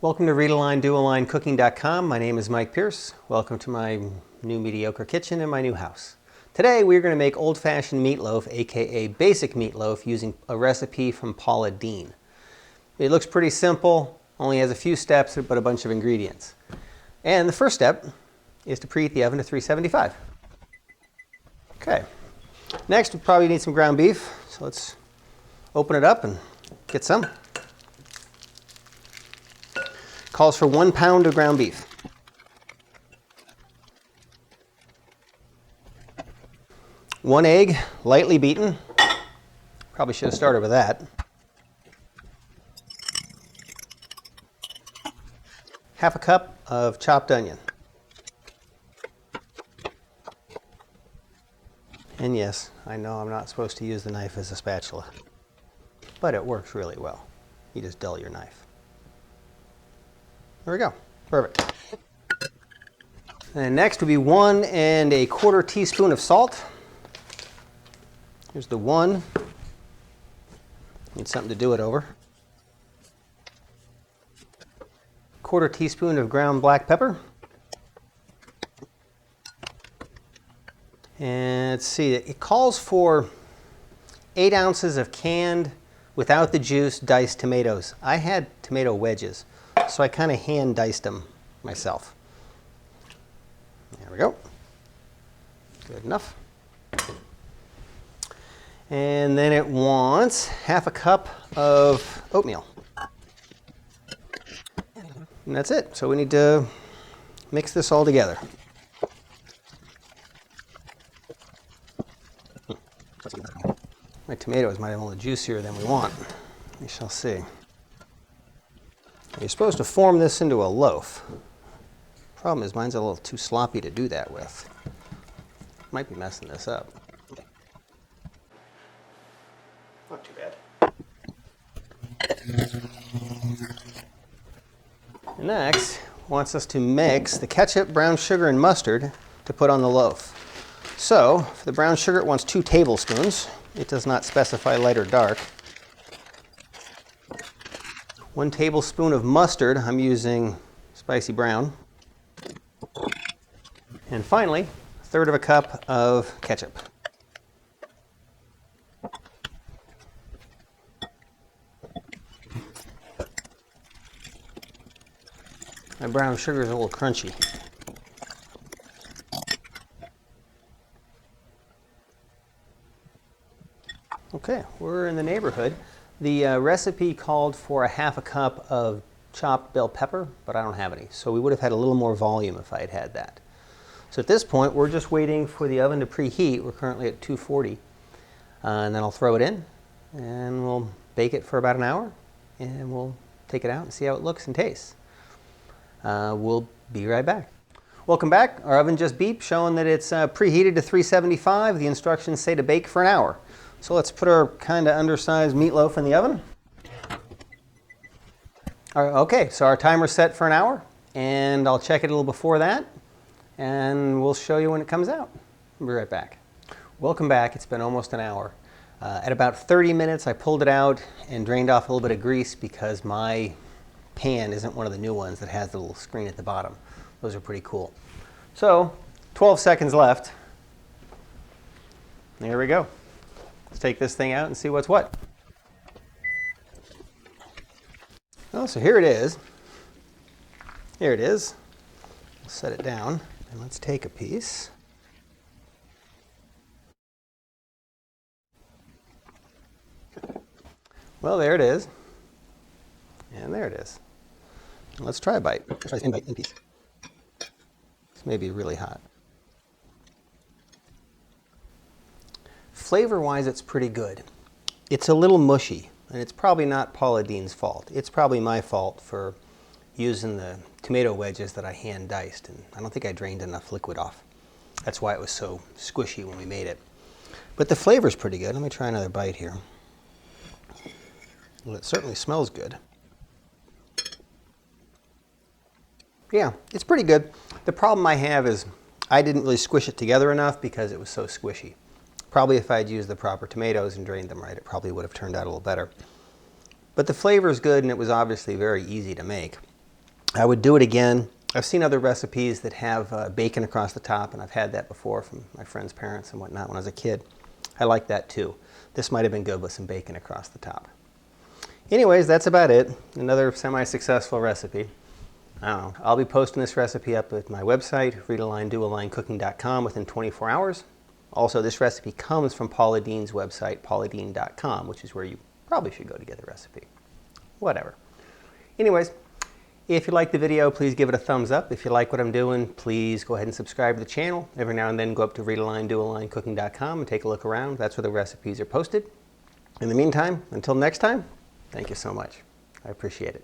Welcome to ReadAlignDoAlignCooking.com. My name is Mike Pierce. Welcome to my new mediocre kitchen in my new house. Today we're going to make old-fashioned meatloaf, aka basic meatloaf, using a recipe from Paula Deen. It looks pretty simple, only has a few steps but a bunch of ingredients. And the first step is to preheat the oven to 375. Okay. Next we probably need some ground beef, so let's open it up and get some. Calls for 1 pound of ground beef. One egg, lightly beaten. Probably should have started with that. Half a cup of chopped onion. And yes, I know I'm not supposed to use the knife as a spatula, but it works really well. You just dull your knife. There we go. Perfect. And next would be 1 1/4 teaspoon of salt. Here's the 1. Need something to do it over. 1/4 teaspoon of ground black pepper. And let's see, it calls for 8 ounces of canned, without the juice, diced tomatoes. I had tomato wedges, so I kind of hand diced them myself. There we go. Good enough. And then it wants half a cup of oatmeal. And that's it. So we need to mix this all together. My tomatoes might have a little juicier than we want. We shall see. You're supposed to form this into a loaf. Problem is, mine's a little too sloppy to do that with. Might be messing this up. Not too bad. And next, wants us to mix the ketchup, brown sugar, and mustard to put on the loaf. So, for the brown sugar, it wants 2 tablespoons. It does not specify light or dark. 1 tablespoon of mustard. I'm using spicy brown. And finally, 1/3 cup of ketchup. My brown sugar is a little crunchy. Okay, we're in the neighborhood. The recipe called for 1/2 cup of chopped bell pepper, but I don't have any. So we would have had a little more volume if I had had that. So at this point, we're just waiting for the oven to preheat. We're currently at 240. And then I'll throw it in, and we'll bake it for about an hour, and we'll take it out and see how it looks and tastes. We'll be right back. Welcome back. Our oven just beeped, showing that it's preheated to 375. The instructions say to bake for an hour. So let's put our kind of undersized meatloaf in the oven. Okay, so our timer's set for an hour, and I'll check it a little before that, and we'll show you when it comes out. We'll be right back. Welcome back. It's been almost an hour. At about 30 minutes, I pulled it out and drained off a little bit of grease because my pan isn't one of the new ones that has the little screen at the bottom. Those are pretty cool. So, 12 seconds left. There we go. Let's take this thing out and see what's what. Oh, so here it is. Here it is. We'll set it down and let's take a piece. Well, there it is. And there it is. Let's try a bite. Let's try the same bite in piece. This may be really hot. Flavor-wise, it's pretty good. It's a little mushy, and it's probably not Paula Deen's fault. It's probably my fault for using the tomato wedges that I hand diced, and I don't think I drained enough liquid off. That's why it was so squishy when we made it. But the flavor's pretty good. Let me try another bite here. Well, it certainly smells good. Yeah, it's pretty good. The problem I have is I didn't really squish it together enough because it was so squishy. Probably if I'd used the proper tomatoes and drained them right, it probably would have turned out a little better. But the flavor is good, and it was obviously very easy to make. I would do it again. I've seen other recipes that have bacon across the top, and I've had that before from my friends' parents and whatnot when I was a kid. I like that too. This might have been good with some bacon across the top. Anyways, that's about it. Another semi-successful recipe. I don't know. I'll be posting this recipe up at my website, readaline-doalinecooking.com, within 24 hours. Also, this recipe comes from Paula Deen's website, pauladeen.com, which is where you probably should go to get the recipe. Whatever. Anyways, if you like the video, please give it a thumbs up. If you like what I'm doing, please go ahead and subscribe to the channel. Every now and then go up to readaline-doalinecooking.com and take a look around. That's where the recipes are posted. In the meantime, until next time, thank you so much. I appreciate it.